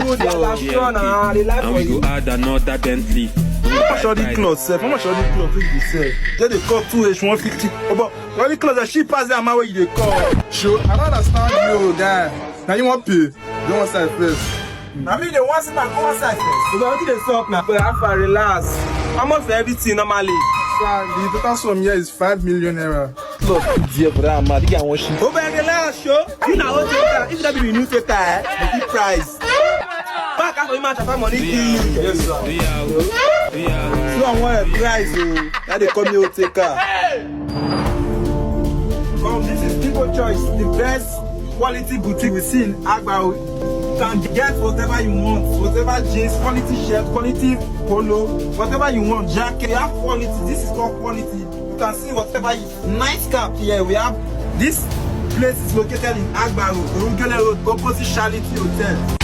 good, I'm sure now. They like And for we you. go add another Bentley. How much all the clothes sef? How much all the clothes wey you dey sell? Just dey cut 2H 150. Oh, but all the clothes that she pass the amount wey you dey cut. Sure, I don't understand you, guy. Now you want pay? You want side first? I mean, they want to come outside first. So, what do they talk now? But have relax. How much for everything normally? Sir, the total sum here is 5 million naira. Clothes too dear for that amount. The guy wan ship. Over relax, show. You know what take if that be the new taker, the keep price. Back after you match up money. Yes, sir. So I want a price, oh. Now they call me Oteka. This is People Choice, the best quality boutique we see in Agbao. You can get whatever you want, whatever jeans, quality shirt, quality polo, whatever you want, jacket. You have quality. This is called quality. You can see whatever you nice cap here. We have this place is located in Agbao, Orugele Road, opposite Charity Hotel.